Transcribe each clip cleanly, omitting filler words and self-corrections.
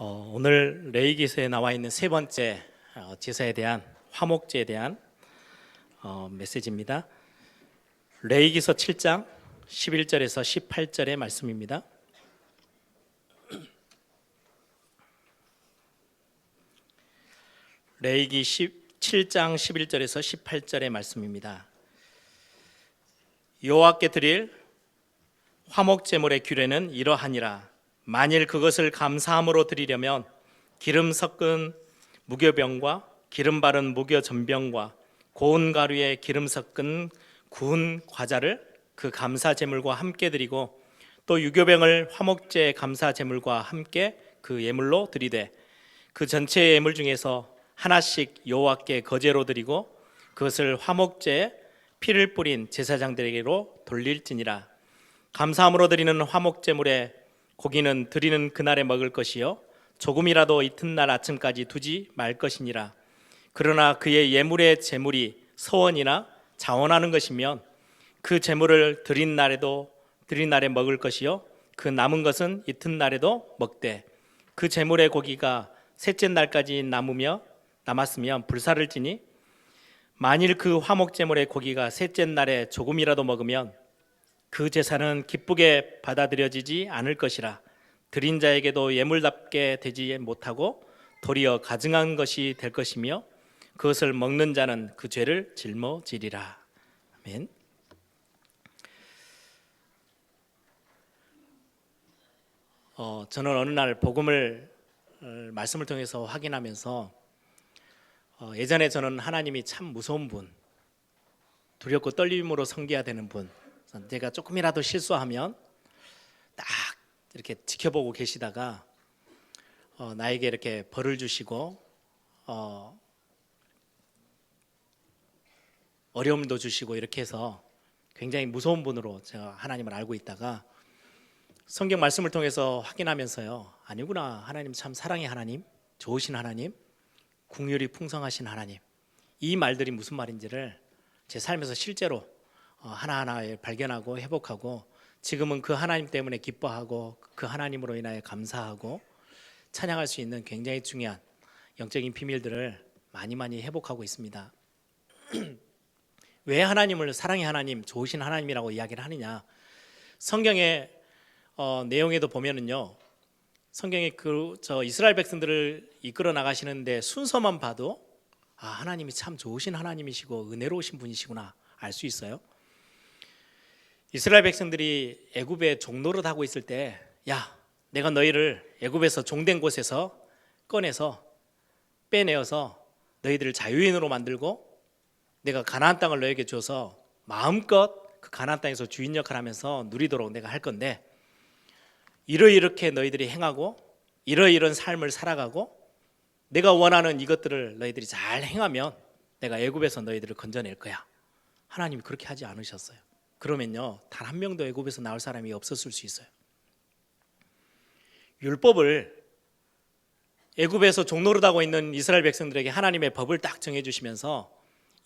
오늘 레위기서에 나와 있는 세 번째 제사에 대한 화목제에 대한 메시지입니다. 레위기서 7장 11절에서 18절의 말씀입니다. 레위기 7장 11절에서 18절의 말씀입니다. 여호와께 드릴 화목제물의 규례는 이러하니라. 만일 그것을 감사함으로 드리려면 기름 섞은 무교병과 기름 바른 무교 전병과 고운 가루에 기름 섞은 구운 과자를 그 감사 제물과 함께 드리고 또 유교병을 화목제 감사 제물과 함께 그 예물로 드리되 그 전체 예물 중에서 하나씩 여호와께 거제로 드리고 그것을 화목제에 피를 뿌린 제사장들에게로 돌릴지니라. 감사함으로 드리는 화목제물에 고기는 드리는 그날에 먹을 것이요 조금이라도 이튿날 아침까지 두지 말 것이니라. 그러나 그의 예물의 제물이 서원이나 자원하는 것이면 그 제물을 드린 날에 먹을 것이요 그 남은 것은 이튿날에도 먹되 그 제물의 고기가 셋째 날까지 남았으면 불사를 지니 만일 그 화목제물의 고기가 셋째 날에 조금이라도 먹으면 그 제사는 기쁘게 받아들여지지 않을 것이라. 드린 자에게도 예물답게 되지 못하고 도리어 가증한 것이 될 것이며 그것을 먹는 자는 그 죄를 짊어지리라. 아멘. 저는 어느 날 복음을 말씀을 통해서 확인하면서 예전에 저는 하나님이 참 무서운 분, 두렵고 떨림으로 섬겨야 되는 분, 내가 조금이라도 실수하면 딱 이렇게 지켜보고 계시다가 나에게 이렇게 벌을 주시고 어려움도 주시고 이렇게 해서 굉장히 무서운 분으로 제가 하나님을 알고 있다가 성경 말씀을 통해서 확인하면서요, 아니구나, 하나님 참 사랑의 하나님, 좋으신 하나님, 긍휼이 풍성하신 하나님, 이 말들이 무슨 말인지를 제 삶에서 실제로 하나하나 발견하고 회복하고 지금은 그 하나님 때문에 기뻐하고 그 하나님으로 인하여 감사하고 찬양할 수 있는 굉장히 중요한 영적인 비밀들을 많이 회복하고 있습니다. 왜 하나님을 사랑의 하나님, 좋으신 하나님이라고 이야기를 하느냐? 성경의 내용에도 보면은요, 성경에 저 이스라엘 백성들을 이끌어 나가시는데 순서만 봐도 하나님이 참 좋으신 하나님이시고 은혜로우신 분이시구나 알 수 있어요. 이스라엘 백성들이 애굽에 종노릇 하고 있을 때, 야, 내가 너희를 애굽에서 종된 곳에서 꺼내서 빼내어서 너희들을 자유인으로 만들고 내가 가나안 땅을 너에게 줘서 마음껏 그 가나안 땅에서 주인 역할을 하면서 누리도록 내가 할 건데 이렇게 너희들이 행하고 이런 삶을 살아가고 내가 원하는 이것들을 너희들이 잘 행하면 내가 애굽에서 너희들을 건져낼 거야. 하나님이 그렇게 하지 않으셨어요. 그러면요, 단 한 명도 애굽에서 나올 사람이 없었을 수 있어요. 율법을 애굽에서 종노릇하고 있는 이스라엘 백성들에게 하나님의 법을 딱 정해주시면서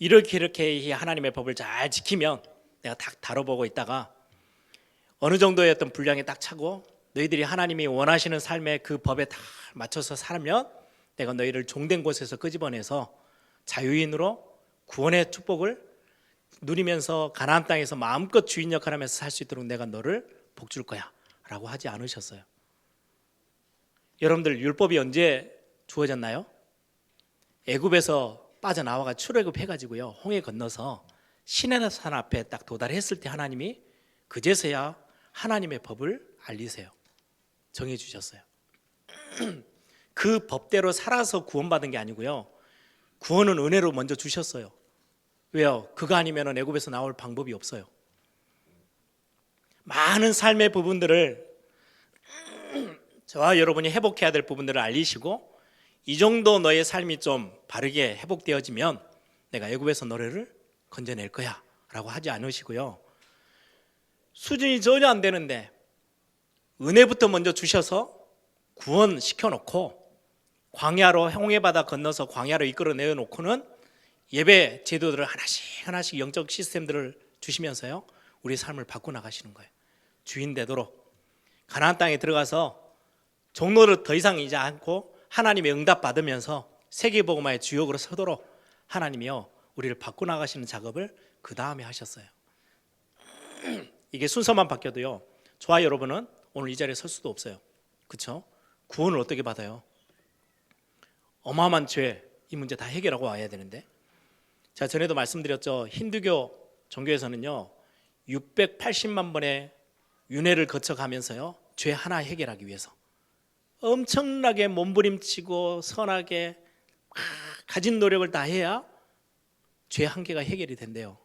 이렇게 하나님의 법을 잘 지키면 내가 딱 다뤄보고 있다가 어느 정도의 어떤 분량에 딱 차고 너희들이 하나님이 원하시는 삶의 그 법에 다 맞춰서 살면 내가 너희를 종된 곳에서 끄집어내서 자유인으로 구원의 축복을 누리면서 가나안 땅에서 마음껏 주인 역할을 하면서 살 수 있도록 내가 너를 복줄 거야 라고 하지 않으셨어요. 여러분들, 율법이 언제 주어졌나요? 애굽에서 빠져나와가 출애굽 해가지고요, 홍해 건너서 시내산 앞에 딱 도달했을 때 하나님이 그제서야 하나님의 법을 알리세요. 정해주셨어요. 그 법대로 살아서 구원받은 게 아니고요, 구원은 은혜로 먼저 주셨어요. 왜요? 그거 아니면 애굽에서 나올 방법이 없어요. 많은 삶의 부분들을 저와 여러분이 회복해야 될 부분들을 알리시고 이 정도 너의 삶이 좀 바르게 회복되어지면 내가 애굽에서 너를 건져낼 거야 라고 하지 않으시고요, 수준이 전혀 안 되는데 은혜부터 먼저 주셔서 구원시켜놓고 광야로 홍해바다 건너서 광야로 이끌어내어 놓고는 예배 제도들을 하나씩 영적 시스템들을 주시면서요, 우리 삶을 바꿔나가시는 거예요. 주인 되도록 가나안 땅에 들어가서 종로를 더 이상 이제 않고 하나님의 응답 받으면서 세계복음화의 주역으로 서도록 하나님이요 우리를 바꿔나가시는 작업을 그 다음에 하셨어요. 이게 순서만 바뀌어도요 저와 여러분은 오늘 이 자리에 설 수도 없어요. 그렇죠? 구원을 어떻게 받아요? 어마어마한 죄, 이 문제 다 해결하고 와야 되는데, 제가 전에도 말씀드렸죠. 힌두교 종교에서는요 680만 번의 윤회를 거쳐가면서요 죄 하나 해결하기 위해서 엄청나게 몸부림치고 선하게 가진 노력을 다 해야 죄 한 개가 해결이 된대요.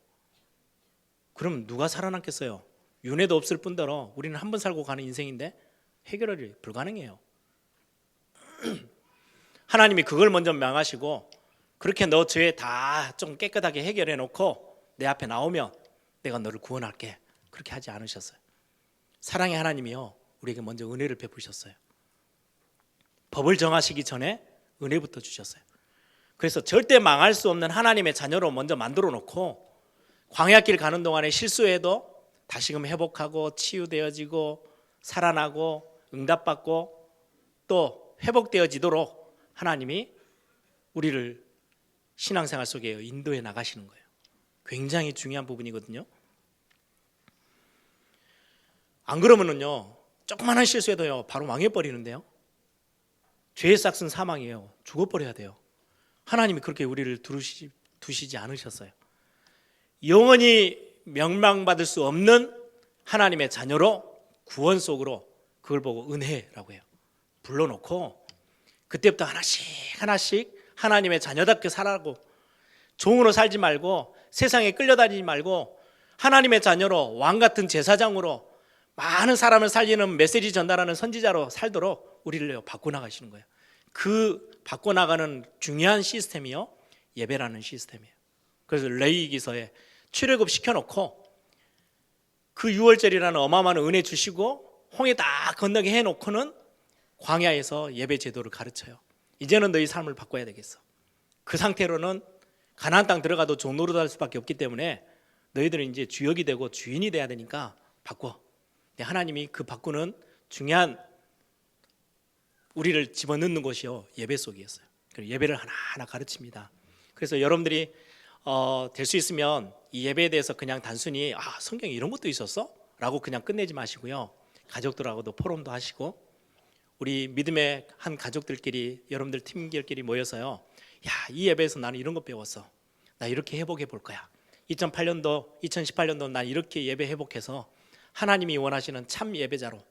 그럼 누가 살아남겠어요? 윤회도 없을 뿐더러 우리는 한 번 살고 가는 인생인데 해결이 불가능해요. 하나님이 그걸 먼저 명하시고 그렇게 너 죄 다 좀 깨끗하게 해결해 놓고 내 앞에 나오면 내가 너를 구원할게, 그렇게 하지 않으셨어요. 사랑의 하나님이요 우리에게 먼저 은혜를 베푸셨어요. 법을 정하시기 전에 은혜부터 주셨어요. 그래서 절대 망할 수 없는 하나님의 자녀로 먼저 만들어 놓고 광야길 가는 동안에 실수해도 다시금 회복하고 치유되어지고 살아나고 응답받고 또 회복되어지도록 하나님이 우리를 신앙생활 속에 인도해 나가시는 거예요. 굉장히 중요한 부분이거든요. 안 그러면은요 조그마한 실수해도요 바로 망해버리는데요. 죄의 싹은 사망이에요. 죽어버려야 돼요. 하나님이 그렇게 우리를 두시지 않으셨어요. 영원히 명망받을 수 없는 하나님의 자녀로 구원 속으로 그걸 보고 은혜라고 해요. 불러놓고 그때부터 하나씩 하나님의 자녀답게 살라고, 종으로 살지 말고 세상에 끌려다니지 말고 하나님의 자녀로 왕같은 제사장으로 많은 사람을 살리는 메시지 전달하는 선지자로 살도록 우리를 바꿔나가시는 거예요. 그 바꿔나가는 중요한 시스템이요 예배라는 시스템이에요. 그래서 레위기서에 출애굽 시켜놓고 그 유월절이라는 어마어마한 은혜 주시고 홍해 다 건너게 해놓고는 광야에서 예배 제도를 가르쳐요. 이제는 너희 삶을 바꿔야 되겠어. 그 상태로는 가나안 땅 들어가도 종노릇 할 수밖에 없기 때문에 너희들은 이제 주역이 되고 주인이 돼야 되니까 바꿔. 하나님이 그 바꾸는 중요한 우리를 집어넣는 곳이요 예배 속이었어요. 예배를 하나하나 가르칩니다. 그래서 여러분들이 될 수 있으면 이 예배에 대해서 그냥 단순히 성경에 이런 것도 있었어? 라고 그냥 끝내지 마시고요, 가족들하고도 포럼도 하시고 우리 믿음의 한 가족들끼리 여러분들 팀들끼리 모여서요, 이 예배에서 나는 이런 거 배웠어, 나 이렇게 회복해 볼 거야. 2008년도 2018년도 난 이렇게 예배 회복해서 하나님이 원하시는 참 예배자로,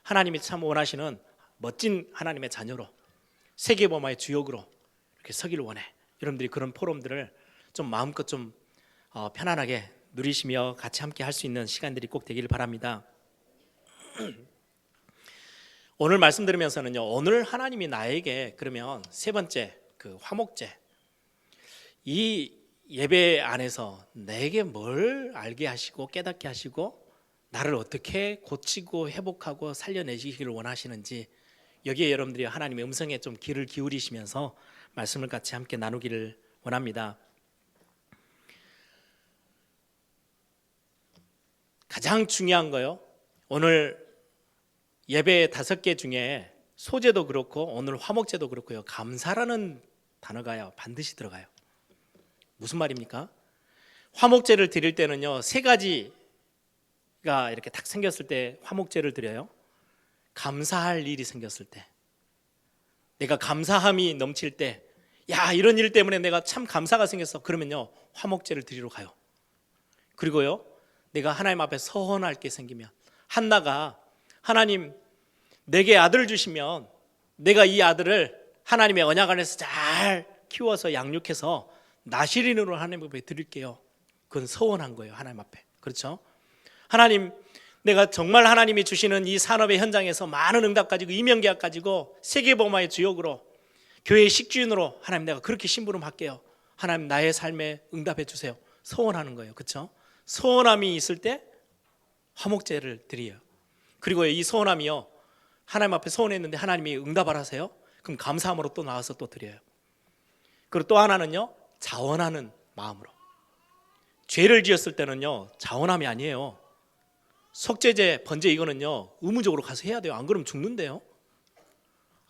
하나님이 참 원하시는 멋진 하나님의 자녀로, 세계복음화의 주역으로 이렇게 서기를 원해. 여러분들이 그런 포럼들을 좀 마음껏 좀 편안하게 누리시며 같이 함께 할 수 있는 시간들이 꼭 되기를 바랍니다. 오늘 말씀 들으면서는요, 오늘 하나님이 나에게 그러면 세 번째 그 화목제, 이 예배 안에서 내게 뭘 알게 하시고 깨닫게 하시고 나를 어떻게 고치고 회복하고 살려내시기를 원하시는지, 여기에 여러분들이 하나님의 음성에 좀 귀를 기울이시면서 말씀을 같이 함께 나누기를 원합니다. 가장 중요한 거요, 오늘 예배 5개 중에 소제도 그렇고 오늘 화목제도 그렇고요, 감사라는 단어가요 반드시 들어가요. 무슨 말입니까? 화목제를 드릴 때는요 3가지가 이렇게 딱 생겼을 때 화목제를 드려요. 감사할 일이 생겼을 때, 내가 감사함이 넘칠 때, 이런 일 때문에 내가 참 감사가 생겼어, 그러면요 화목제를 드리러 가요. 그리고요 내가 하나님 앞에 서원할 게 생기면, 한나가 하나님 내게 아들을 주시면 내가 이 아들을 하나님의 언약 안에서 잘 키워서 양육해서 나시린으로 하나님 앞에 드릴게요. 그건 서원한 거예요, 하나님 앞에. 그렇죠? 하나님, 내가 정말 하나님이 주시는 이 산업의 현장에서 많은 응답 가지고 이명계약 가지고 세계복음화의 주역으로 교회의 식주인으로 하나님 내가 그렇게 심부름할게요. 하나님 나의 삶에 응답해 주세요. 서원하는 거예요. 그렇죠? 서원함이 있을 때 화목제를 드려요. 그리고 이 서원함이요, 하나님 앞에 서원했는데 하나님이 응답을 하세요. 그럼 감사함으로 또 나와서 또 드려요. 그리고 또 하나는요, 자원하는 마음으로. 죄를 지었을 때는요 자원함이 아니에요. 속죄제, 번제 이거는요 의무적으로 가서 해야 돼요. 안 그러면 죽는데요.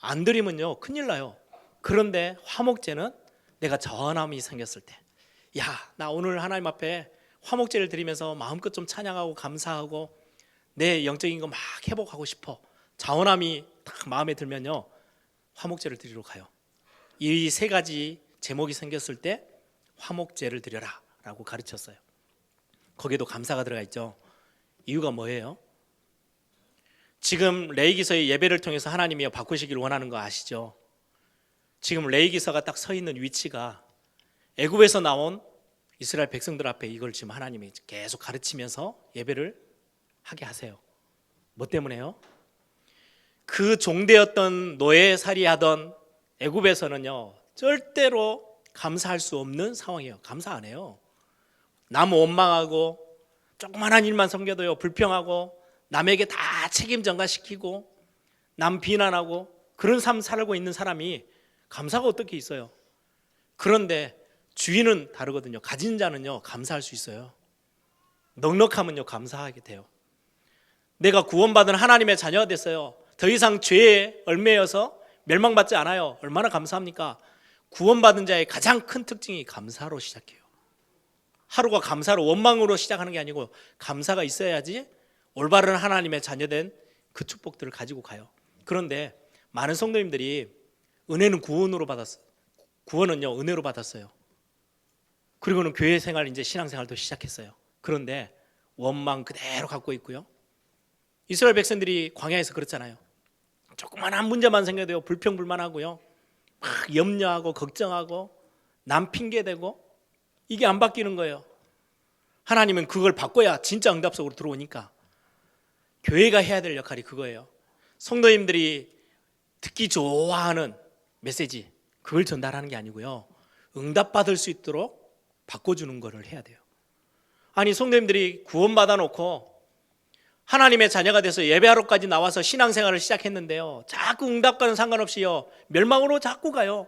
안 드리면요 큰일 나요. 그런데 화목제는 내가 전함이 생겼을 때, 야, 나 오늘 하나님 앞에 화목제를 드리면서 마음껏 좀 찬양하고 감사하고 내 영적인 거 막 회복하고 싶어, 자원함이 딱 마음에 들면요 화목제를 드리러 가요. 이 세 가지 제목이 생겼을 때 화목제를 드려라 라고 가르쳤어요. 거기에도 감사가 들어가 있죠. 이유가 뭐예요? 지금 레위기서의 예배를 통해서 하나님이 바꾸시기를 원하는 거 아시죠? 지금 레위기서가 딱 서 있는 위치가 애굽에서 나온 이스라엘 백성들 앞에 이걸 지금 하나님이 계속 가르치면서 예배를 하게 하세요. 뭐 때문에요? 그 종되었던 노예살이 하던 애굽에서는요 절대로 감사할 수 없는 상황이에요. 감사 안 해요. 남 원망하고 조그만한 일만 섬겨도요 불평하고 남에게 다 책임 전가시키고 남 비난하고 그런 삶 살고 있는 사람이 감사가 어떻게 있어요? 그런데 주인은 다르거든요. 가진 자는요 감사할 수 있어요. 넉넉하면요 감사하게 돼요. 내가 구원받은 하나님의 자녀가 됐어요. 더 이상 죄에 얽매여서 멸망받지 않아요. 얼마나 감사합니까? 구원받은 자의 가장 큰 특징이 감사로 시작해요. 하루가 감사로, 원망으로 시작하는 게 아니고 감사가 있어야지 올바른 하나님의 자녀된 그 축복들을 가지고 가요. 그런데 많은 성도님들이 은혜는 구원으로 받았어요. 구원은요 은혜로 받았어요. 그리고는 교회 생활, 이제 신앙생활도 시작했어요. 그런데 원망 그대로 갖고 있고요. 이스라엘 백성들이 광야에서 그렇잖아요. 조그만한 문제만 생겨도 불평불만하고요, 막 염려하고 걱정하고 남 핑계대고, 이게 안 바뀌는 거예요. 하나님은 그걸 바꿔야 진짜 응답 속으로 들어오니까 교회가 해야 될 역할이 그거예요. 성도님들이 듣기 좋아하는 메시지, 그걸 전달하는 게 아니고요, 응답받을 수 있도록 바꿔주는 거를 해야 돼요. 아니, 성도님들이 구원받아 놓고 하나님의 자녀가 돼서 예배하러까지 나와서 신앙생활을 시작했는데요, 자꾸 응답과는 상관없이요 멸망으로 자꾸 가요.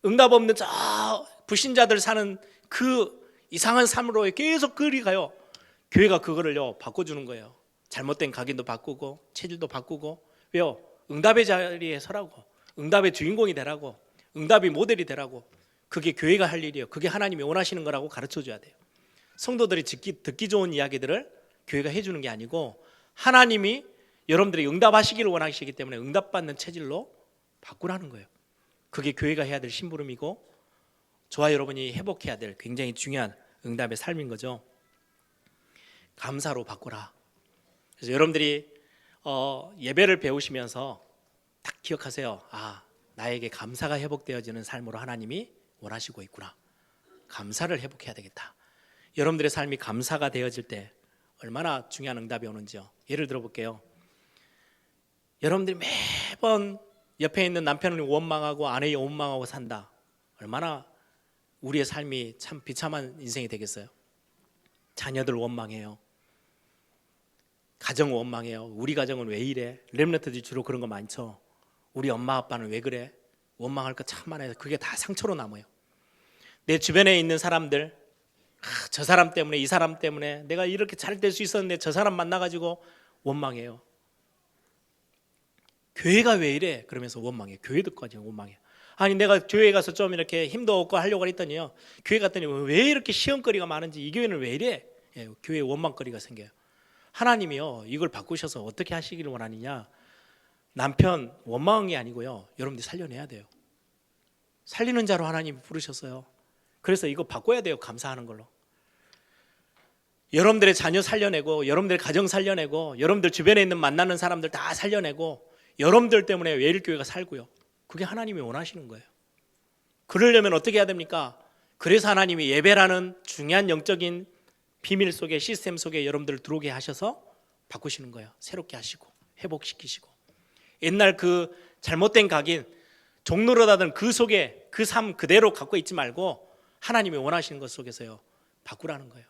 응답 없는 저 불신자들 사는 그 이상한 삶으로 계속 그리 가요. 교회가 그거를요 바꿔주는 거예요. 잘못된 각인도 바꾸고 체질도 바꾸고. 왜요? 응답의 자리에 서라고, 응답의 주인공이 되라고, 응답이 모델이 되라고. 그게 교회가 할 일이에요. 그게 하나님이 원하시는 거라고 가르쳐줘야 돼요. 성도들이 듣기 좋은 이야기들을 교회가 해주는 게 아니고 하나님이 여러분들이 응답하시기를 원하시기 때문에 응답받는 체질로 바꾸라는 거예요. 그게 교회가 해야 될 심부름이고 저와 여러분이 회복해야 될 굉장히 중요한 응답의 삶인 거죠. 감사로 바꾸라. 그래서 여러분들이 예배를 배우시면서 딱 기억하세요. 아, 나에게 감사가 회복되어지는 삶으로 하나님이 원하시고 있구나. 감사를 회복해야 되겠다. 여러분들의 삶이 감사가 되어질 때 얼마나 중요한 응답이 오는지요. 예를 들어 볼게요. 여러분들이 매번 옆에 있는 남편을 원망하고 아내를 원망하고 산다. 얼마나 우리의 삶이 참 비참한 인생이 되겠어요. 자녀들 원망해요. 가정 원망해요. 우리 가정은 왜 이래? 렘넌트들이 주로 그런 거 많죠. 우리 엄마 아빠는 왜 그래? 원망할 거 참 많아요. 그게 다 상처로 남아요. 내 주변에 있는 사람들, 저 사람 때문에, 이 사람 때문에 내가 이렇게 잘 될 수 있었는데 저 사람 만나가지고 원망해요. 교회가 왜 이래? 그러면서 원망해요. 교회도까지 원망해요. 아니, 내가 교회에 가서 좀 이렇게 힘도 얻고 하려고 했더니요, 교회 갔더니 왜 이렇게 시험거리가 많은지, 이 교회는 왜 이래? 예, 교회에 원망거리가 생겨요. 하나님이요 이걸 바꾸셔서 어떻게 하시기를 원하느냐? 남편 원망이 아니고요, 여러분들이 살려내야 돼요. 살리는 자로 하나님이 부르셨어요. 그래서 이거 바꿔야 돼요. 감사하는 걸로. 여러분들의 자녀 살려내고, 여러분들의 가정 살려내고, 여러분들 주변에 있는 만나는 사람들 다 살려내고, 여러분들 때문에 외일교회가 살고요. 그게 하나님이 원하시는 거예요. 그러려면 어떻게 해야 됩니까? 그래서 하나님이 예배라는 중요한 영적인 비밀 속에, 시스템 속에 여러분들을 들어오게 하셔서 바꾸시는 거예요. 새롭게 하시고 회복시키시고. 옛날 그 잘못된 각인, 종노릇하던 그 속에 그 삶 그대로 갖고 있지 말고 하나님이 원하시는 것 속에서요 바꾸라는 거예요.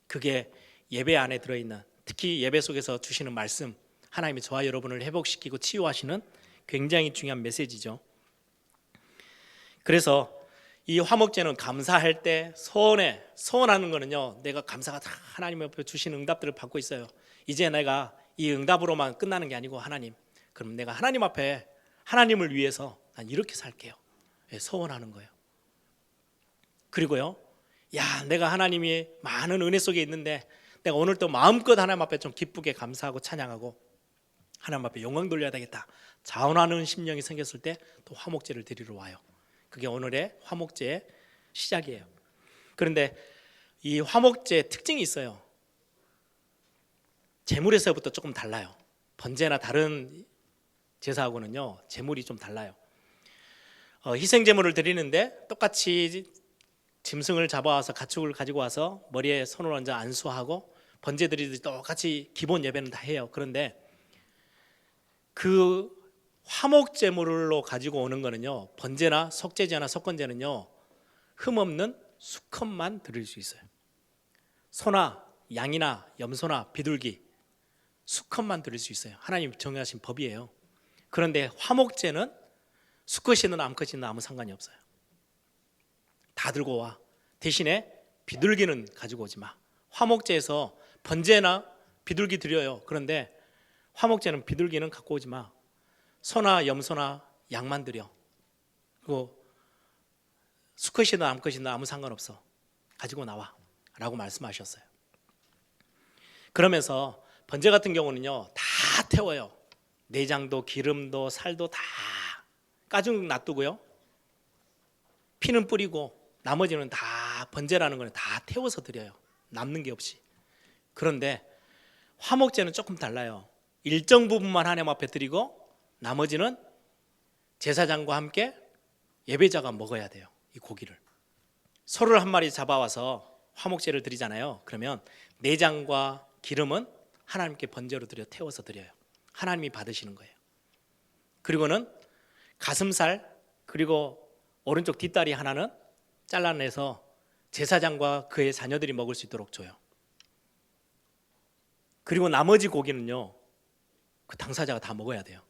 그게 예배 안에 들어있는, 특히 예배 속에서 주시는 말씀, 하나님이 저와 여러분을 회복시키고 치유하시는 굉장히 중요한 메시지죠. 그래서 이 화목제는 감사할 때 서원하는 거는요, 내가 감사가 다 하나님 옆에 주신 응답들을 받고 있어요. 이제 내가 이 응답으로만 끝나는 게 아니고, 하나님, 그럼 내가 하나님 앞에 하나님을 위해서 난 이렇게 살게요. 서원하는 거예요. 그리고요, 야, 내가 하나님이 많은 은혜 속에 있는데 내가 오늘 또 마음껏 하나님 앞에 좀 기쁘게 감사하고 찬양하고 하나님 앞에 영광 돌려야 되겠다, 자원하는 심령이 생겼을 때 또 화목제를 드리러 와요. 그게 오늘의 화목제의 시작이에요. 그런데 이 화목제의 특징이 있어요. 제물에서부터 조금 달라요. 번제나 다른 제사하고는요, 제물이 좀 달라요. 희생제물을 드리는데 똑같이 짐승을 잡아와서 가축을 가지고 와서 머리에 손을 얹어 안수하고 번제 드리듯이 똑같이 기본 예배는 다 해요. 그런데 그 화목제물로 가지고 오는 거는요, 번제나 속죄제나 속건제는요, 흠없는 수컷만 드릴 수 있어요. 소나 양이나 염소나 비둘기 수컷만 드릴 수 있어요. 하나님 정하신 법이에요. 그런데 화목제는 수컷이든 암컷이든 아무 상관이 없어요. 다 들고 와. 대신에 비둘기는 가지고 오지 마. 화목제에서 번제나 비둘기 드려요. 그런데 화목제는 비둘기는 갖고 오지 마. 소나 염소나 양만 드려. 그리고 수컷이든 암컷이든 아무 상관없어. 가지고 나와 라고 말씀하셨어요. 그러면서 번제 같은 경우는요, 다 태워요. 내장도 기름도 살도 다 가죽 놔두고요, 피는 뿌리고 나머지는 다, 번제라는 거는 다 태워서 드려요. 남는 게 없이. 그런데 화목제는 조금 달라요. 일정 부분만 하나님 앞에 드리고 나머지는 제사장과 함께 예배자가 먹어야 돼요. 이 고기를 소를 한 마리 잡아와서 화목제를 드리잖아요. 그러면 내장과 기름은 하나님께 번제로 드려 태워서 드려요. 하나님이 받으시는 거예요. 그리고는 가슴살 그리고 오른쪽 뒷다리 하나는 잘라내서 제사장과 그의 자녀들이 먹을 수 있도록 줘요. 그리고 나머지 고기는요, 그 당사자가 다 먹어야 돼요.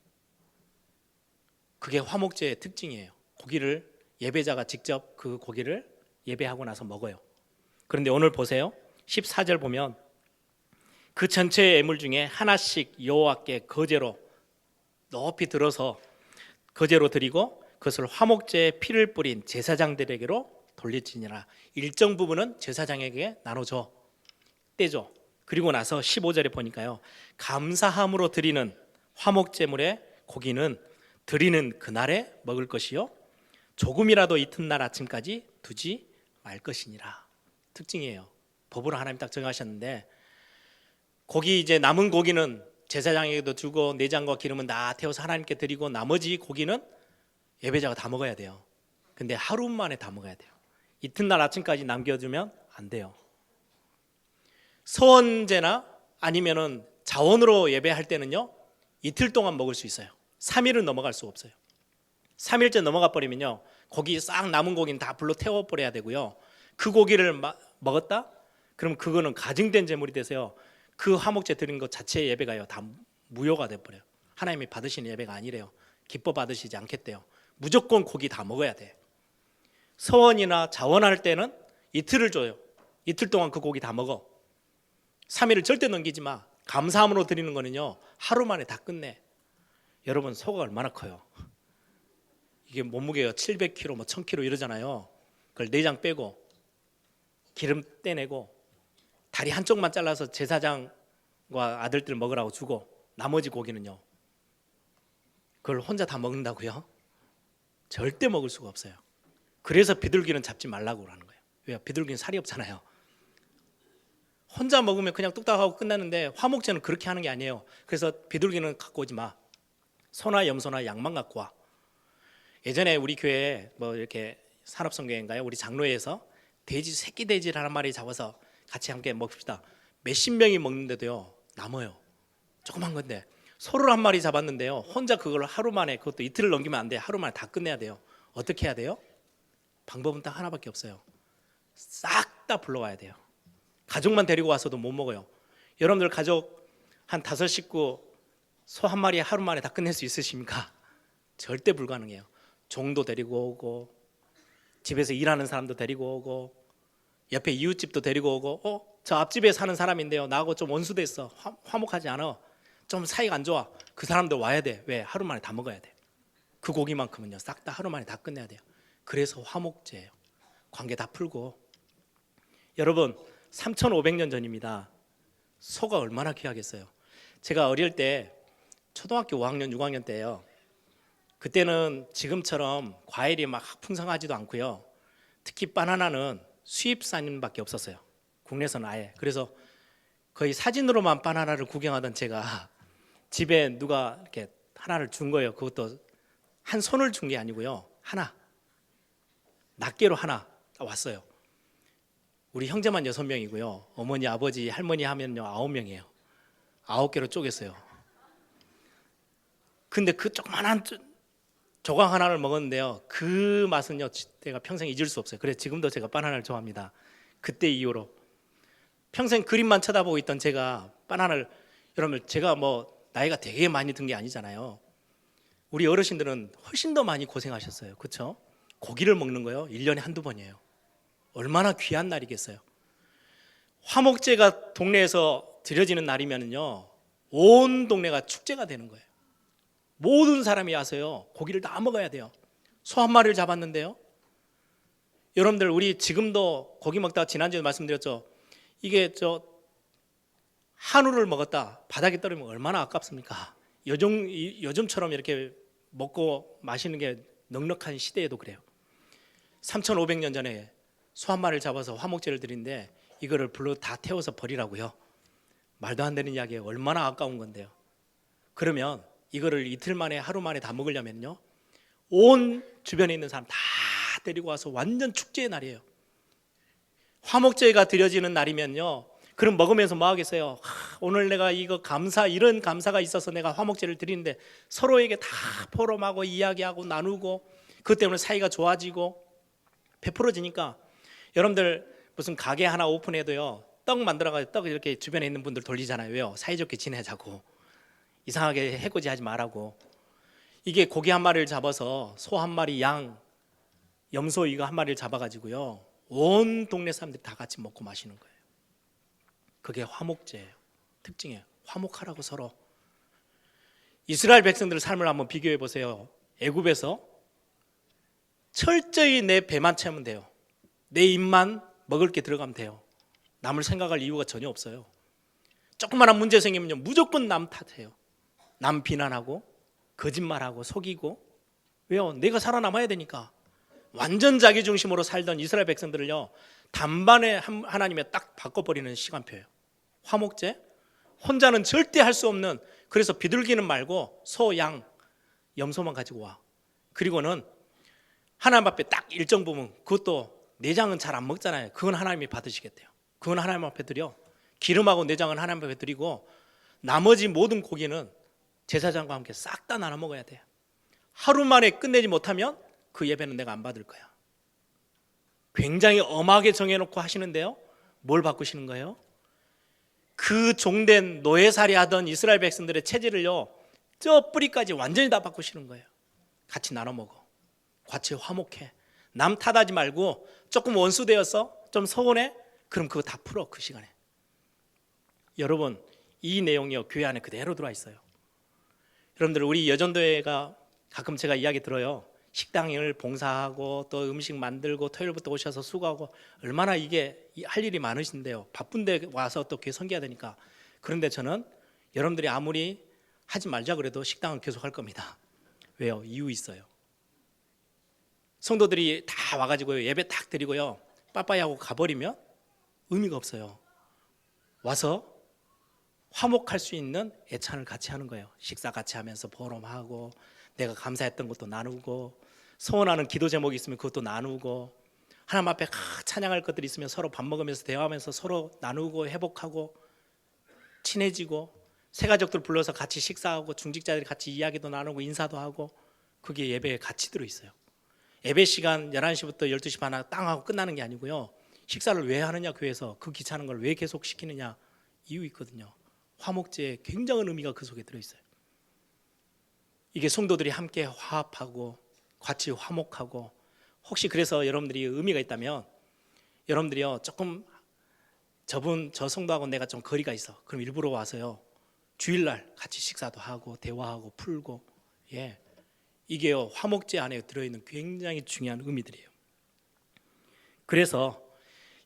그게 화목제의 특징이에요. 고기를 예배자가 직접 그 고기를 예배하고 나서 먹어요. 그런데 오늘 보세요. 14절 보면 그 전체의 예물 중에 하나씩 여호와께 거제로 높이 들어서 거제로 드리고 그것을 화목제에 피를 뿌린 제사장들에게로 돌릴지니라. 일정 부분은 제사장에게 나눠줘, 떼줘. 그리고 나서 15절에 보니까요, 감사함으로 드리는 화목제물의 고기는 드리는 그날에 먹을 것이요 조금이라도 이튿날 아침까지 두지 말 것이니라. 특징이에요. 법으로 하나님 딱 정하셨는데, 고기 이제 남은 고기는 제사장에게도 주고 내장과 기름은 다 태워서 하나님께 드리고 나머지 고기는 예배자가 다 먹어야 돼요. 근데 하루 만에 다 먹어야 돼요. 이튿날 아침까지 남겨두면 안 돼요. 서원제나 아니면은 자원으로 예배할 때는요, 이틀 동안 먹을 수 있어요. 3일은 넘어갈 수 없어요. 3일째 넘어가 버리면요, 고기 싹 남은 고기는 다 불로 태워버려야 되고요, 그 고기를 먹었다? 그럼 그거는 가증된 제물이 돼서요, 그 화목제 드린 것 자체의 예배가요 다 무효가 돼버려요. 하나님이 받으시는 예배가 아니래요. 기뻐 받으시지 않겠대요. 무조건 고기 다 먹어야 돼. 서원이나 자원할 때는 이틀을 줘요. 이틀 동안 그 고기 다 먹어. 3일을 절대 넘기지 마. 감사함으로 드리는 거는요, 하루 만에 다 끝내. 여러분, 소가 얼마나 커요? 이게 몸무게가 700kg, 뭐 1000kg 이러잖아요. 그걸 내장 빼고 기름 떼내고 다리 한쪽만 잘라서 제사장과 아들들 먹으라고 주고 나머지 고기는요, 그걸 혼자 다 먹는다고요? 절대 먹을 수가 없어요. 그래서 비둘기는 잡지 말라고 하는 거예요. 왜요? 비둘기는 살이 없잖아요. 혼자 먹으면 그냥 뚝딱 하고 끝나는데 화목제는 그렇게 하는 게 아니에요. 그래서 비둘기는 갖고 오지 마. 소나 염소나 양만 갖고 와. 예전에 우리 교회에 뭐 이렇게 산업성교회인가요? 우리 장로회에서 돼지, 새끼 돼지를 한 마리 잡아서 같이 함께 먹읍시다. 몇십 명이 먹는데도요, 남아요. 조그만 건데. 소를 한 마리 잡았는데요, 혼자 그걸 하루 만에, 그것도 이틀을 넘기면 안 돼. 하루 만에 다 끝내야 돼요. 어떻게 해야 돼요? 방법은 딱 하나밖에 없어요. 싹 다 불러와야 돼요. 가족만 데리고 와서도 못 먹어요. 여러분들 가족 한 5식구 소 한 마리 하루 만에 다 끝낼 수 있으십니까? 절대 불가능해요. 종도 데리고 오고 집에서 일하는 사람도 데리고 오고 옆에 이웃집도 데리고 오고, 저 앞집에 사는 사람인데요, 나하고 좀 원수됐어, 화목하지 않아, 좀 사이가 안 좋아, 그 사람도 와야 돼. 왜? 하루 만에 다 먹어야 돼. 그 고기만큼은요 싹 다 하루 만에 다 끝내야 돼요. 그래서 화목제예요. 관계 다 풀고. 여러분 3,500년 전입니다. 소가 얼마나 귀하겠어요. 제가 어릴 때 초등학교 5학년 6학년 때예요. 그때는 지금처럼 과일이 막 풍성하지도 않고요. 특히 바나나는 수입산밖에 없었어요. 국내에서는 아예. 그래서 거의 사진으로만 바나나를 구경하던 제가 집에 누가 이렇게 하나를 준 거예요. 그것도 한 손을 준 게 아니고요. 하나, 낱개로 하나 왔어요. 우리 형제만 6명이고요. 어머니, 아버지, 할머니 하면요 9명이에요. 9개로 쪼갰어요. 근데 그 조그만한 조각 하나를 먹었는데요. 그 맛은요 제가 평생 잊을 수 없어요. 그래서 지금도 제가 바나나를 좋아합니다. 그때 이후로 평생 그림만 쳐다보고 있던 제가 바나나를, 여러분 제가 뭐 나이가 되게 많이 든 게 아니잖아요. 우리 어르신들은 훨씬 더 많이 고생하셨어요. 그렇죠? 고기를 먹는 거요 1년에 한두 번이에요. 얼마나 귀한 날이겠어요. 화목제가 동네에서 드려지는 날이면요 온 동네가 축제가 되는 거예요. 모든 사람이 와서요 고기를 다 먹어야 돼요. 소 한 마리를 잡았는데요, 여러분들 우리 지금도 고기 먹다가 지난주에 말씀드렸죠. 이게 한우를 먹었다 바닥에 떨어지면 얼마나 아깝습니까? 요즘처럼 이렇게 먹고 마시는 게 넉넉한 시대에도 그래요. 3,500년 전에 소 한 마리를 잡아서 화목제를 드리는데 이거를 불로 다 태워서 버리라고요? 말도 안 되는 이야기예요. 얼마나 아까운 건데요. 그러면 이거를 이틀 만에 하루 만에 다 먹으려면요 온 주변에 있는 사람 다 데리고 와서 완전 축제의 날이에요. 화목제가 드려지는 날이면요 그럼 먹으면서 뭐 하겠어요? 오늘 내가 이거 이런 감사가 있어서 내가 화목제를 드리는데 서로에게 다 포럼하고 이야기하고 나누고 그것 때문에 사이가 좋아지고 베풀어지니까, 여러분들 무슨 가게 하나 오픈해도요 떡 만들어가지고 떡 이렇게 주변에 있는 분들 돌리잖아요. 왜요? 사이좋게 지내자고, 이상하게 해코지 하지 말라고. 이게 고기 한 마리를 잡아서 소 한 마리, 양, 염소 이거 한 마리를 잡아가지고요 온 동네 사람들이 다 같이 먹고 마시는 거예요. 그게 화목제예요. 특징이에요. 화목하라고 서로. 이스라엘 백성들의 삶을 한번 비교해 보세요. 애굽에서 철저히 내 배만 채우면 돼요. 내 입만 먹을 게 들어가면 돼요. 남을 생각할 이유가 전혀 없어요. 조그마한 문제 생기면요 무조건 남 탓해요. 남 비난하고 거짓말하고 속이고. 왜요? 내가 살아남아야 되니까. 완전 자기 중심으로 살던 이스라엘 백성들을요 단번에 하나님이 딱 바꿔버리는 시간표예요. 화목제 혼자는 절대 할 수 없는, 그래서 비둘기는 말고 소, 양, 염소만 가지고 와. 그리고는 하나님 앞에 딱 일정 부분, 그것도 내장은 잘 안 먹잖아요. 그건 하나님이 받으시겠대요. 그건 하나님 앞에 드려. 기름하고 내장은 하나님 앞에 드리고 나머지 모든 고기는 제사장과 함께 싹 다 나눠 먹어야 돼요. 하루 만에 끝내지 못하면 그 예배는 내가 안 받을 거야. 굉장히 엄하게 정해놓고 하시는데요 뭘 바꾸시는 거예요? 그 종된 노예살이 하던 이스라엘 백성들의 체질을요 저 뿌리까지 완전히 다 바꾸시는 거예요. 같이 나눠 먹어. 같이 화목해. 남 탓하지 말고, 조금 원수되었어? 좀 서운해? 그럼 그거 다 풀어. 그 시간에. 여러분 이 내용이요 교회 안에 그대로 들어와 있어요. 여러분들 우리 여전도회가 가끔 제가 이야기 들어요. 식당을 봉사하고 또 음식 만들고 토요일부터 오셔서 수고하고 얼마나 이게 할 일이 많으신데요. 바쁜데 와서 또 교회 섬겨야 되니까. 그런데 저는 여러분들이 아무리 하지 말자 그래도 식당은 계속 할 겁니다. 왜요? 이유 있어요. 성도들이 다 와가지고 예배 딱 드리고요 빠빠이 하고 가버리면 의미가 없어요. 와서 화목할 수 있는 애찬을 같이 하는 거예요. 식사 같이 하면서 보름하고 내가 감사했던 것도 나누고 소원하는 기도 제목이 있으면 그것도 나누고 하나님 앞에 찬양할 것들이 있으면 서로 밥 먹으면서 대화하면서 서로 나누고 회복하고 친해지고 새가족들 불러서 같이 식사하고 중직자들이 같이 이야기도 나누고 인사도 하고, 그게 예배에 같이 들어있어요. 예배 시간 11시부터 12시 반 땅 하고 끝나는 게 아니고요 식사를 왜 하느냐, 교회에서 그 귀찮은 걸 왜 계속 시키느냐, 이유 있거든요. 화목제에 굉장한 의미가 그 속에 들어있어요. 이게 성도들이 함께 화합하고 같이 화목하고, 혹시 그래서 여러분들이 의미가 있다면 여러분들이요 조금 저 성도하고 내가 좀 거리가 있어, 그럼 일부러 와서요 주일날 같이 식사도 하고 대화하고 풀고, 이게요, 화목제 안에 들어있는 굉장히 중요한 의미들이에요. 그래서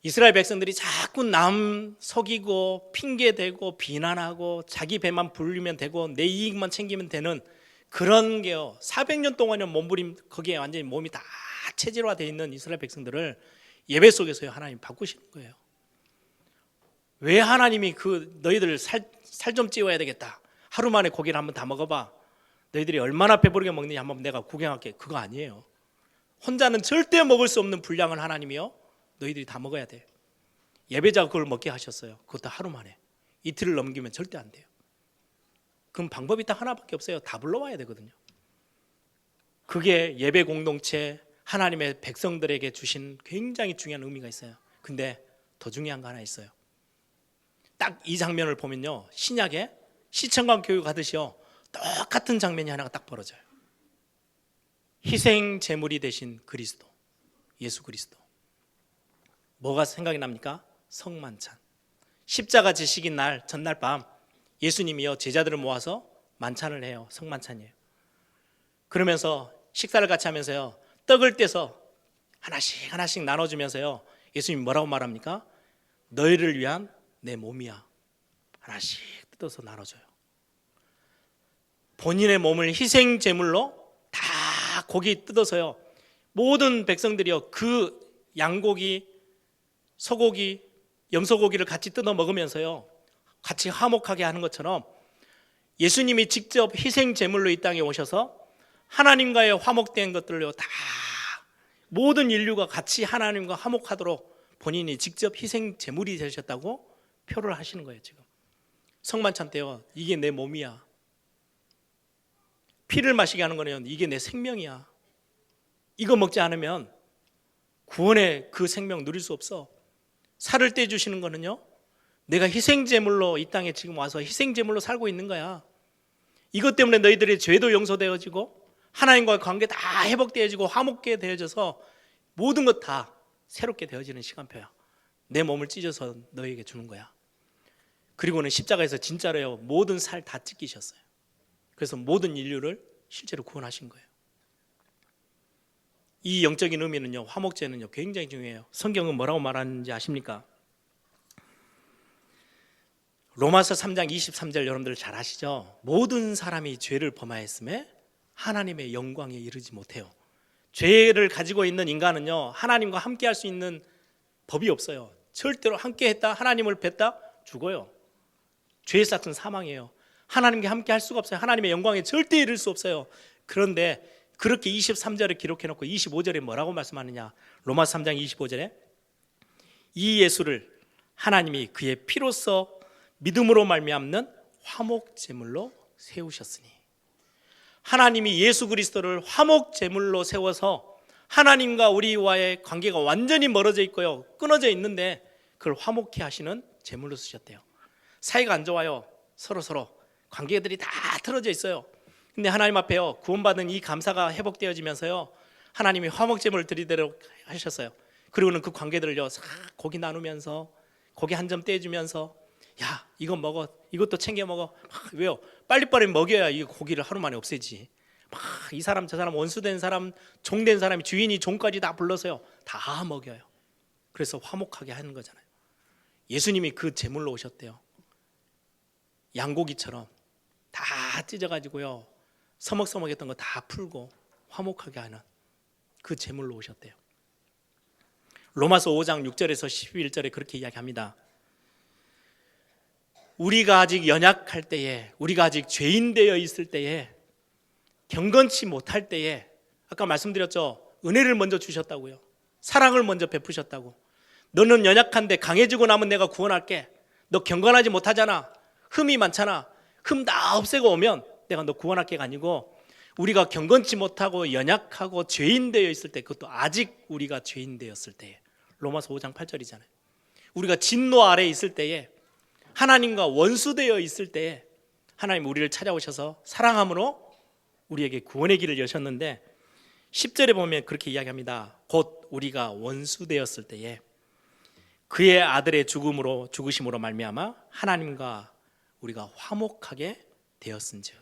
이스라엘 백성들이 자꾸 남 속이고 핑계대고 비난하고 자기 배만 불리면 되고 내 이익만 챙기면 되는 그런 게요, 400년 동안의 몸부림, 거기에 완전히 몸이 다 체질화되어 있는 이스라엘 백성들을 예배 속에서요 하나님 바꾸시는 거예요. 왜 하나님이 너희들 살 좀 찌워야 되겠다, 하루 만에 고기를 한번 다 먹어봐, 너희들이 얼마나 배부르게 먹느냐 한번 내가 구경할게, 그거 아니에요. 혼자는 절대 먹을 수 없는 분량을 하나님이요 너희들이 다 먹어야 돼. 예배자가 그걸 먹게 하셨어요. 그것도 하루 만에. 이틀을 넘기면 절대 안 돼요. 그럼 방법이 딱 하나밖에 없어요. 다 불러와야 되거든요. 그게 예배 공동체, 하나님의 백성들에게 주신 굉장히 중요한 의미가 있어요. 근데 더 중요한 거 하나 있어요. 딱 이 장면을 보면요, 신약에 시청관 교육 하듯이요 똑같은 장면이 하나가 딱 벌어져요. 희생 제물이 되신 그리스도, 예수 그리스도. 뭐가 생각이 납니까? 성만찬. 십자가 지식인 날 전날 밤 예수님이요 제자들을 모아서 만찬을 해요. 성만찬이에요. 그러면서 식사를 같이 하면서요 떡을 떼서 하나씩 하나씩 나눠주면서요 예수님이 뭐라고 말합니까? 너희를 위한 내 몸이야. 하나씩 뜯어서 나눠줘요. 본인의 몸을 희생 제물로 다 고기 뜯어서요 모든 백성들이요 그 양고기, 소고기, 염소고기를 같이 뜯어 먹으면서요 같이 화목하게 하는 것처럼 예수님이 직접 희생 제물로 이 땅에 오셔서 하나님과의 화목된 것들을요 다 모든 인류가 같이 하나님과 화목하도록 본인이 직접 희생 제물이 되셨다고 표를 하시는 거예요. 지금 성만찬 때요 이게 내 몸이야. 피를 마시게 하는 거는 이게 내 생명이야. 이거 먹지 않으면 구원의 그 생명 누릴 수 없어. 살을 떼주시는 거는요 내가 희생제물로 이 땅에 지금 와서 희생제물로 살고 있는 거야. 이것 때문에 너희들의 죄도 용서되어지고 하나님과의 관계 다 회복되어지고 화목게 되어져서 모든 것 다 새롭게 되어지는 시간표야. 내 몸을 찢어서 너희에게 주는 거야. 그리고는 십자가에서 진짜로요 모든 살 다 찢기셨어요. 그래서 모든 인류를 실제로 구원하신 거예요. 이 영적인 의미는요 화목제는요 굉장히 중요해요. 성경은 뭐라고 말하는지 아십니까? 로마서 3장 23절 여러분들 잘 아시죠? 모든 사람이 죄를 범하였음에 하나님의 영광에 이르지 못해요. 죄를 가지고 있는 인간은요 하나님과 함께 할 수 있는 법이 없어요. 절대로 함께 했다 하나님을 뵀다 죽어요. 죄의 삭은 사망이에요. 하나님과 함께 할 수가 없어요. 하나님의 영광에 절대 이를 수 없어요. 그런데 그렇게 23절에 기록해 놓고 25절에 뭐라고 말씀하느냐? 로마서 3장 25절에 이 예수를 하나님이 그의 피로써 믿음으로 말미암는 화목제물로 세우셨으니, 하나님이 예수 그리스도를 화목제물로 세워서 하나님과 우리와의 관계가 완전히 멀어져 있고요 끊어져 있는데 그걸 화목케 하시는 제물로 쓰셨대요. 사이가 안 좋아요. 서로 관계들이 다 틀어져 있어요. 근데 하나님 앞에요 구원받은 이 감사가 회복되어지면서요 하나님이 화목제물을 드리도록 하셨어요. 그리고는 그 관계들을요 싹 고기 나누면서 고기 한 점 떼주면서 야 이거 먹어, 이것도 챙겨 먹어. 왜요? 빨리빨리 먹여야 이 고기를 하루 만에 없애지. 이 사람 저 사람 원수된 사람 종된 사람이 주인이 종까지 다 불러서요 다 먹여요. 그래서 화목하게 하는 거잖아요. 예수님이 그 제물로 오셨대요. 양고기처럼 다 찢어가지고요 서먹서먹했던 거 다 풀고 화목하게 하는 그 제물로 오셨대요. 로마서 5장 6절에서 11절에 그렇게 이야기합니다. 우리가 아직 연약할 때에, 우리가 아직 죄인 되어 있을 때에, 경건치 못할 때에, 아까 말씀드렸죠, 은혜를 먼저 주셨다고요. 사랑을 먼저 베푸셨다고. 너는 연약한데 강해지고 나면 내가 구원할게. 너 경건하지 못하잖아, 흠이 많잖아, 흠 다 없애고 오면 내가 너 구원할게가 아니고, 우리가 경건치 못하고 연약하고 죄인 되어 있을 때, 그것도 아직 우리가 죄인 되었을 때에, 로마서 5장 8절이잖아요. 우리가 진노 아래에 있을 때에, 하나님과 원수되어 있을 때에 하나님 우리를 찾아오셔서 사랑함으로 우리에게 구원의 길을 여셨는데, 10절에 보면 그렇게 이야기합니다. 곧 우리가 원수되었을 때에 그의 아들의 죽으심으로 말미암아 하나님과 우리가 화목하게 되었은즉.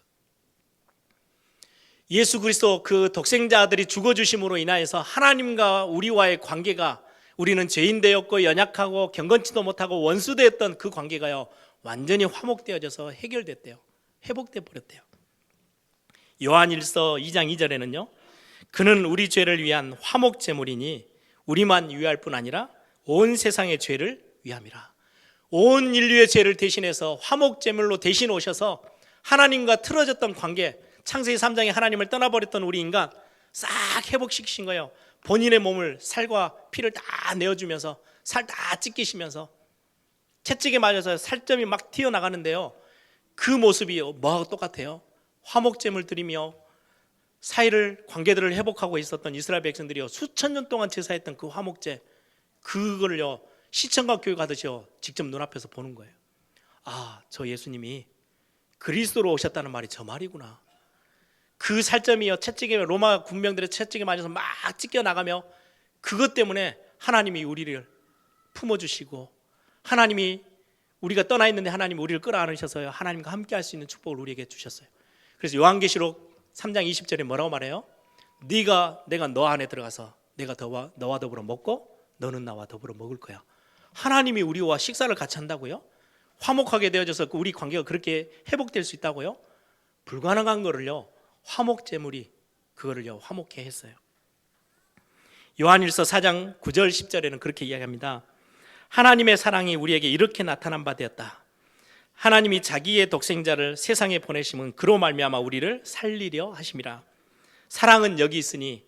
예수 그리스도 그 독생자들이 죽어주심으로 인하여서 하나님과 우리와의 관계가, 우리는 죄인 되었고 연약하고 경건치도 못하고 원수되었던 그 관계가요 완전히 화목되어져서 해결됐대요. 회복돼 버렸대요. 요한일서 2장 2절에는요 그는 우리 죄를 위한 화목 제물이니 우리만 위할 뿐 아니라 온 세상의 죄를 위함이라. 온 인류의 죄를 대신해서 화목 제물로 대신 오셔서 하나님과 틀어졌던 관계, 창세기 3장에 하나님을 떠나버렸던 우리 인간 싹 회복시키신 거예요. 본인의 몸을 살과 피를 다 내어주면서 살 다 찢기시면서 채찍에 맞아서 살점이 막 튀어나가는데요 그 모습이 뭐하고 똑같아요? 화목제물 드리며 사이를, 관계들을 회복하고 있었던 이스라엘 백성들이요 수천 년 동안 제사했던 그 화목제, 그거를요 시청각 교회 가듯이요 직접 눈앞에서 보는 거예요. 아, 저 예수님이 그리스도로 오셨다는 말이 저 말이구나. 그 살점이요 채찍에, 로마 군병들의 채찍에 맞아서 막 찢겨 나가며 그것 때문에 하나님이 우리를 품어주시고, 하나님이 우리가 떠나 있는데 하나님이 우리를 끌어안으셔서요 하나님과 함께 할 수 있는 축복을 우리에게 주셨어요. 그래서 요한계시록 3장 20절에 뭐라고 말해요? 내가 너 안에 들어가서 내가 너와 더불어 먹고 너는 나와 더불어 먹을 거야. 하나님이 우리와 식사를 같이 한다고요? 화목하게 되어져서 우리 관계가 그렇게 회복될 수 있다고요? 불가능한 거를요 화목제물이 그거를요 화목해 했어요. 요한일서 4장 9절 10절에는 그렇게 이야기합니다. 하나님의 사랑이 우리에게 이렇게 나타난 바 되었다. 하나님이 자기의 독생자를 세상에 보내심은 그로 말미암아 우리를 살리려 하심이라. 사랑은 여기 있으니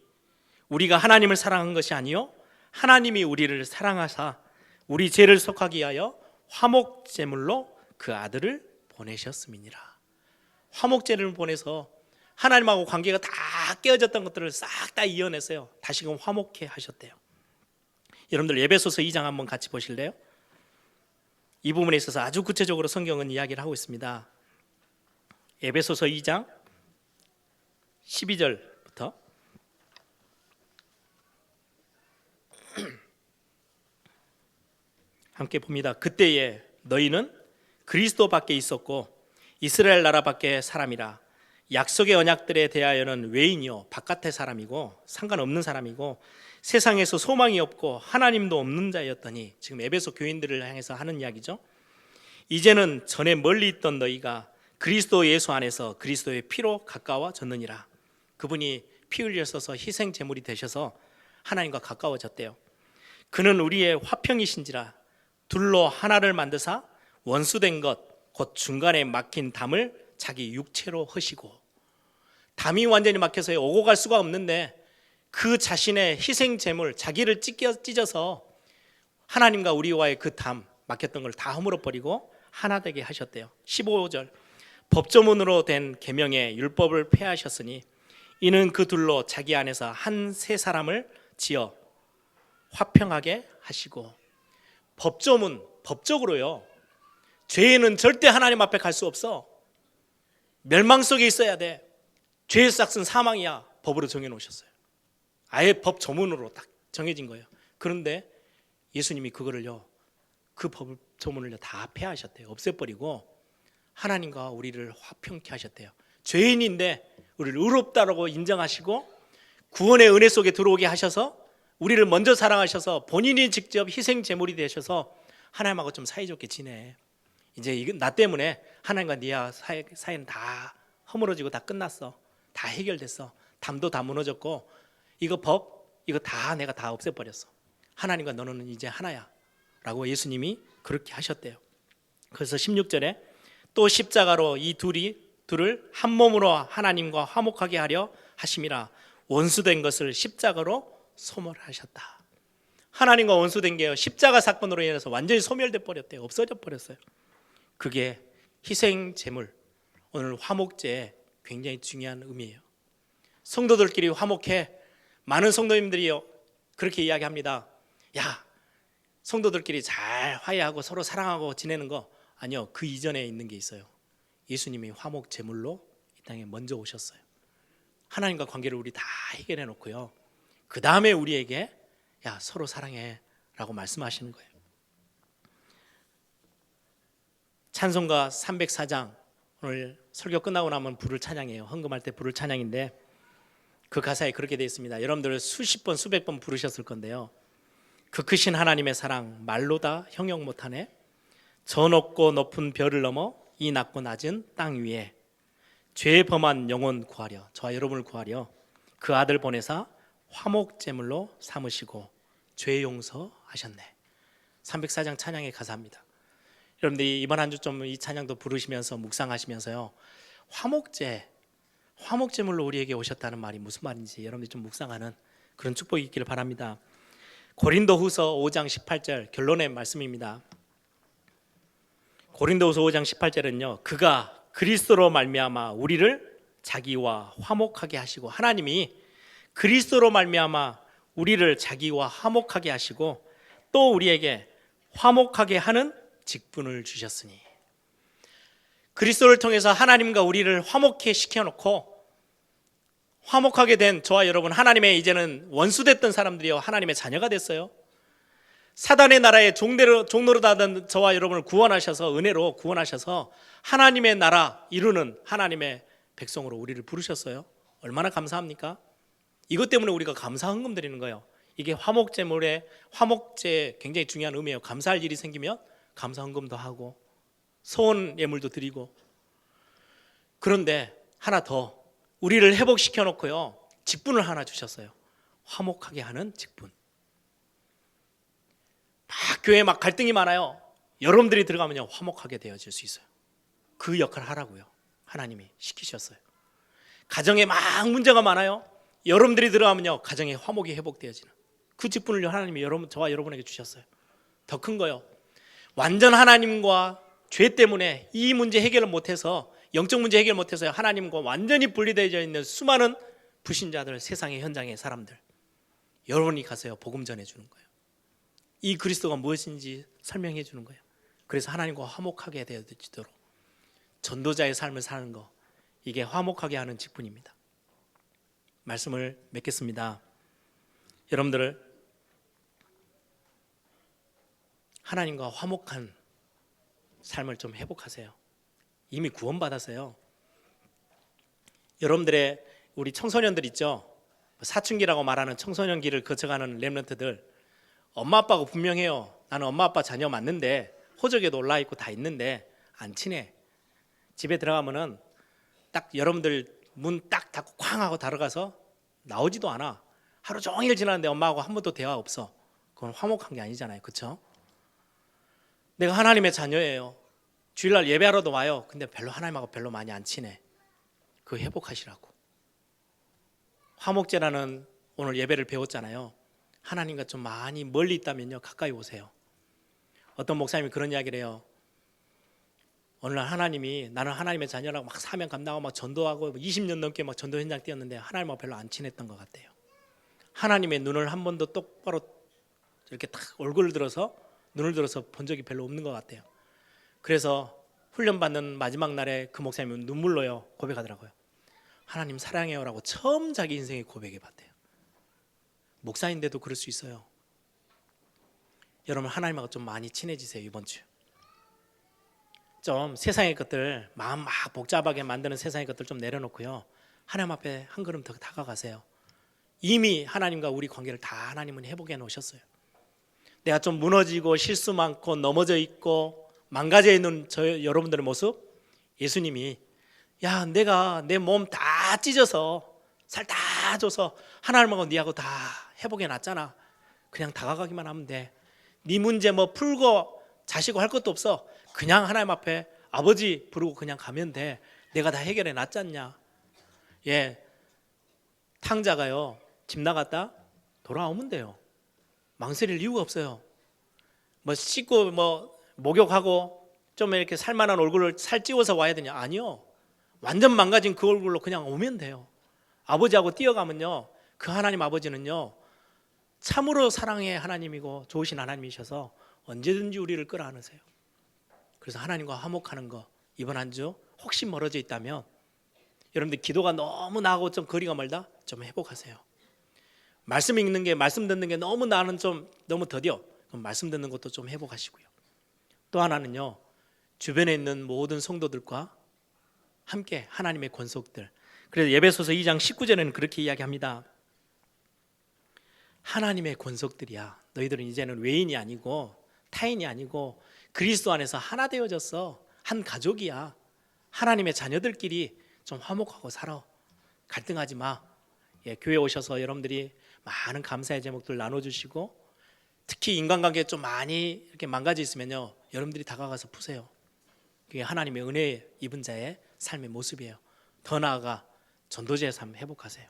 우리가 하나님을 사랑한 것이 아니요 하나님이 우리를 사랑하사 우리 죄를 속하기 위하여 화목제물로 그 아들을 보내셨음이니라. 화목제를 보내서 하나님하고 관계가 다 깨어졌던 것들을 싹 다 이어냈어요. 다시금 화목해 하셨대요. 여러분들 에베소서 2장 한번 같이 보실래요? 이 부분에 있어서 아주 구체적으로 성경은 이야기를 하고 있습니다. 에베소서 2장 12절부터 함께 봅니다. 그때에 너희는 그리스도 밖에 있었고 이스라엘 나라 밖에 사람이라. 약속의 언약들에 대하여는 외인이요 바깥의 사람이고 상관없는 사람이고 세상에서 소망이 없고 하나님도 없는 자였더니, 지금 에베소 교인들을 향해서 하는 이야기죠. 이제는 전에 멀리 있던 너희가 그리스도 예수 안에서 그리스도의 피로 가까워졌느니라. 그분이 피 흘려서서 희생 제물이 되셔서 하나님과 가까워졌대요. 그는 우리의 화평이신지라. 둘로 하나를 만드사 원수된 것 곧 중간에 막힌 담을 자기 육체로 허시고, 담이 완전히 막혀서 오고 갈 수가 없는데 그 자신의 희생 제물, 자기를 찢어서 하나님과 우리와의 그 담, 막혔던 걸 다 허물어 버리고 하나 되게 하셨대요. 15절 법조문으로 된 계명의 율법을 폐하셨으니 이는 그 둘로 자기 안에서 한 세 사람을 지어 화평하게 하시고. 법조문, 법적으로요 죄는 절대 하나님 앞에 갈 수 없어. 멸망 속에 있어야 돼. 죄의 싹은 사망이야. 법으로 정해놓으셨어요. 아예 법 조문으로 딱 정해진 거예요. 그런데 예수님이 그거를요 그 법 조문을 다 폐하셨대요. 없애버리고 하나님과 우리를 화평케 하셨대요. 죄인인데 우리를 의롭다라고 인정하시고 구원의 은혜 속에 들어오게 하셔서 우리를 먼저 사랑하셔서 본인이 직접 희생 제물이 되셔서 하나님하고 좀 사이좋게 지내. 이제 나 때문에 하나님과 네와 사이는 다 허물어지고 다 끝났어. 다 해결됐어. 담도 다 무너졌고 이거 법, 이거 다 내가 다 없애버렸어. 하나님과 너는 이제 하나야 라고 예수님이 그렇게 하셨대요. 그래서 16절에 또 십자가로 이 둘을 한 몸으로 하나님과 화목하게 하려 하심이라. 원수된 것을 십자가로 소멸하셨다. 하나님과 원수된 게요 십자가 사건으로 인해서 완전히 소멸돼 버렸대요. 없어져 버렸어요. 그게 희생 제물, 오늘 화목제의 굉장히 중요한 의미예요. 성도들끼리 화목해. 많은 성도님들이 그렇게 이야기합니다. 야, 성도들끼리 잘 화해하고 서로 사랑하고 지내는 거 아니요. 그 이전에 있는 게 있어요. 예수님이 화목 제물로 이 땅에 먼저 오셨어요. 하나님과 관계를 우리 다 해결해 놓고요. 그 다음에 우리에게 야, 서로 사랑해 라고 말씀하시는 거예요. 찬송가 304장, 오늘 설교 끝나고 나면 부를 찬양이에요. 헌금할 때 부를 찬양인데 그 가사에 그렇게 되어 있습니다. 여러분들 수십 번 수백 번 부르셨을 건데요. 그 크신 하나님의 사랑 말로 다 형용 못하네. 저 높고 높은 별을 넘어 이 낮고 낮은 땅 위에 죄 범한 영혼 구하려, 저와 여러분을 구하려 그 아들 보내사 화목제물로 삼으시고 죄 용서하셨네. 304장 찬양의 가사입니다. 여러분들이 이번 한 주 좀 이 찬양도 부르시면서 묵상하시면서요, 화목제물로 우리에게 오셨다는 말이 무슨 말인지 여러분들이 좀 묵상하는 그런 축복이 있기를 바랍니다. 고린도후서 5장 18절 결론의 말씀입니다. 고린도후서 5장 18절은요, 그가 그리스도로 말미암아 우리를 자기와 화목하게 하시고, 하나님이 그리스도로 말미암아 우리를 자기와 화목하게 하시고 또 우리에게 화목하게 하는 직분을 주셨으니, 그리스도를 통해서 하나님과 우리를 화목해 시켜놓고 화목하게 된 저와 여러분, 하나님의 이제는 원수됐던 사람들이요 하나님의 자녀가 됐어요. 사단의 나라의 종노릇하던 저와 여러분을 구원하셔서, 은혜로 구원하셔서 하나님의 나라 이루는 하나님의 백성으로 우리를 부르셨어요. 얼마나 감사합니까? 이것 때문에 우리가 감사 헌금 드리는 거예요. 이게 화목제 굉장히 중요한 의미예요. 감사할 일이 생기면 감사 헌금도 하고 소원 예물도 드리고. 그런데 하나 더, 우리를 회복시켜 놓고요, 직분을 하나 주셨어요. 화목하게 하는 직분. 막 교회에 막 갈등이 많아요. 여러분들이 들어가면요 화목하게 되어질 수 있어요. 그 역할을 하라고요 하나님이 시키셨어요. 가정에 막 문제가 많아요. 여러분들이 들어가면요 가정에 화목이 회복되어지는 그 직분을 하나님이 저와 여러분에게 주셨어요. 더 큰 거요, 완전 하나님과 죄 때문에 이 문제 해결을 못해서, 영적 문제 해결 못해서 하나님과 완전히 분리되어 있는 수많은 불신자들, 세상의 현장의 사람들, 여러분이 가서요 복음 전해주는 거예요. 이 그리스도가 무엇인지 설명해 주는 거예요. 그래서 하나님과 화목하게 되어지도록 전도자의 삶을 사는 거, 이게 화목하게 하는 직분입니다. 말씀을 맺겠습니다. 여러분들, 하나님과 화목한 삶을 좀 회복하세요. 이미 구원받았어요. 여러분들의 우리 청소년들 있죠, 사춘기라고 말하는 청소년기를 거쳐가는 렘넌트들, 엄마 아빠가 분명해요. 나는 엄마 아빠 자녀 맞는데, 호적에도 올라있고 다 있는데 안 친해. 집에 들어가면은 딱 여러분들 문 딱 닫고 쾅 하고 들어가서 나오지도 않아. 하루 종일 지났는데 엄마하고 한 번도 대화 없어. 그건 화목한 게 아니잖아요, 그렇죠? 내가 하나님의 자녀예요. 주일날 예배하러도 와요. 근데 하나님하고 별로 많이 안 친해. 그거 회복하시라고. 화목제라는 오늘 예배를 배웠잖아요. 하나님과 좀 많이 멀리 있다면요 가까이 오세요. 어떤 목사님이 그런 이야기를 해요. 오늘날 하나님이, 나는 하나님의 자녀라고 막 사명 감당하고 막 전도하고 20년 넘게 막 전도 현장 뛰었는데 하나님하고 별로 안 친했던 것 같아요. 하나님의 눈을 한 번도 똑바로 이렇게 딱 얼굴을 들어서 눈을 들어서 본 적이 별로 없는 것 같아요. 그래서 훈련받는 마지막 날에 그 목사님은 눈물로요 고백하더라고요. 하나님 사랑해요라고 처음 자기 인생에 고백해 봤대요. 목사인데도 그럴 수 있어요. 여러분, 하나님하고 좀 많이 친해지세요. 이번 주 좀 세상의 것들, 마음 막 복잡하게 만드는 세상의 것들 좀 내려놓고요, 하나님 앞에 한 걸음 더 다가가세요. 이미 하나님과 우리 관계를 다 하나님은 회복해 놓으셨어요. 내가 좀 무너지고 실수 많고 넘어져 있고 망가져 있는 여러분들의 모습, 예수님이 야, 내가 내 몸 다 찢어서 살 다 줘서 하나님하고 니하고 다 회복해 놨잖아. 그냥 다가가기만 하면 돼. 네 문제 뭐 풀고 자시고 할 것도 없어. 그냥 하나님 앞에 아버지 부르고 그냥 가면 돼. 내가 다 해결해 놨지 않냐. 예, 탕자가요 집 나갔다 돌아오면 돼요. 망설일 이유가 없어요. 뭐 씻고 뭐 목욕하고 좀 이렇게 살만한 얼굴을 살찌워서 와야 되냐? 아니요. 완전 망가진 그 얼굴로 그냥 오면 돼요. 아버지하고 뛰어가면요, 그 하나님 아버지는요 참으로 사랑의 하나님이고 좋으신 하나님이셔서 언제든지 우리를 끌어안으세요. 그래서 하나님과 화목하는 거, 이번 한 주 혹시 멀어져 있다면 여러분들 기도가 너무 나하고 좀 거리가 멀다? 좀 회복하세요. 말씀 읽는 게, 말씀 듣는 게 너무 나는 좀 너무 더뎌. 그럼 말씀 듣는 것도 좀 회복하시고요. 또 하나는요, 주변에 있는 모든 성도들과 함께 하나님의 권속들, 그래서 에베소서 2장 19절에는 그렇게 이야기합니다. 하나님의 권속들이야. 너희들은 이제는 외인이 아니고 타인이 아니고 그리스도 안에서 하나 되어졌어. 한 가족이야. 하나님의 자녀들끼리 좀 화목하고 살아. 갈등하지 마. 교회 오셔서 여러분들이 많은 감사의 제목들 나눠주시고, 특히 인간관계 좀 많이 이렇게 망가져 있으면요, 여러분들이 다가가서 푸세요. 그게 하나님의 은혜 입은 자의 삶의 모습이에요. 더 나아가 전도자의 삶 회복하세요.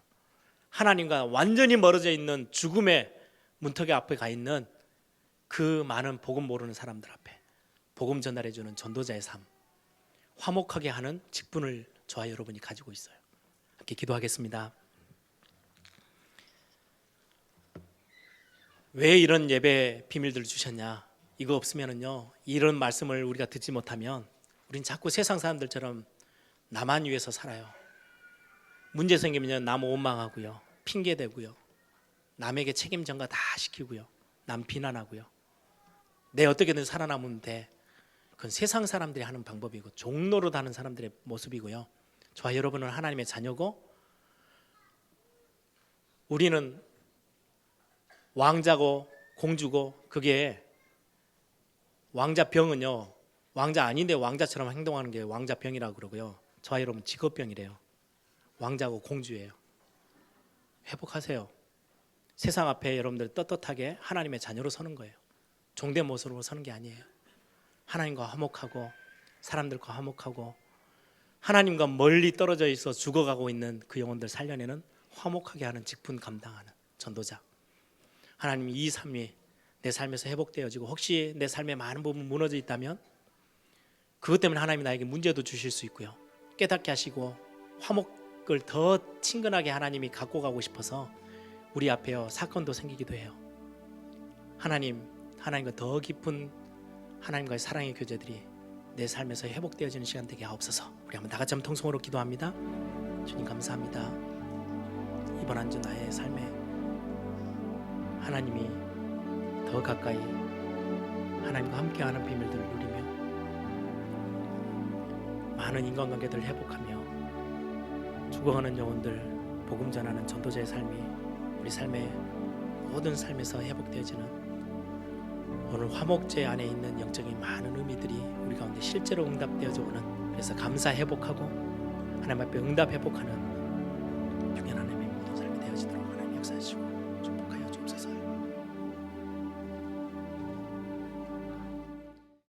하나님과 완전히 멀어져 있는 죽음의 문턱에 앞에 가 있는 그 많은 복음 모르는 사람들 앞에 복음 전달해 주는 전도자의 삶, 화목하게 하는 직분을 저와 여러분이 가지고 있어요. 함께 기도하겠습니다. 왜 이런 예배 비밀들을 주셨냐? 이거 없으면은요, 이런 말씀을 우리가 듣지 못하면 우린 자꾸 세상 사람들처럼 나만 위해서 살아요. 문제 생기면 남 원망하고요, 핑계대고요, 남에게 책임 전가 다 시키고요, 남 비난하고요. 내 어떻게든 살아남으면 돼. 그건 세상 사람들이 하는 방법이고 종로로 하는 사람들의 모습이고요. 저와 여러분은 하나님의 자녀고, 우리는 왕자고 공주고, 그게 왕자병은요, 왕자 아닌데 왕자처럼 행동하는 게 왕자병이라고 그러고요, 저와 여러분 직업병이래요. 왕자고 공주예요. 회복하세요. 세상 앞에 여러분들 떳떳하게 하나님의 자녀로 서는 거예요. 종된 모습으로 서는 게 아니에요. 하나님과 화목하고 사람들과 화목하고 하나님과 멀리 떨어져 있어 죽어가고 있는 그 영혼들 살려내는, 화목하게 하는 직분 감당하는 전도자. 하나님, 이 삶이 내 삶에서 회복되어지고, 혹시 내 삶의 많은 부분 무너져 있다면 그것 때문에 하나님이 나에게 문제도 주실 수 있고요, 깨닫게 하시고 화목을 더 친근하게 하나님이 갖고 가고 싶어서 우리 앞에요 사건도 생기기도 해요. 하나님과 더 깊은 하나님과의 사랑의 교제들이 내 삶에서 회복되어지는 시간 되게 하옵소서. 우리 한번 다 같이 한번 통성으로 기도합니다. 주님 감사합니다. 이번 한 주 나의 삶에 하나님이 더 가까이 하나님과 함께하는 비밀들을 누리며 많은 인간관계들을 회복하며 죽어가는 영혼들 복음 전하는 전도자의 삶이 우리 삶의 모든 삶에서 회복되어지는 오늘 화목제 안에 있는 영적인 많은 의미들이 우리 가운데 실제로 응답되어져 오는, 그래서 감사 회복하고 하나님 앞에 응답 회복하는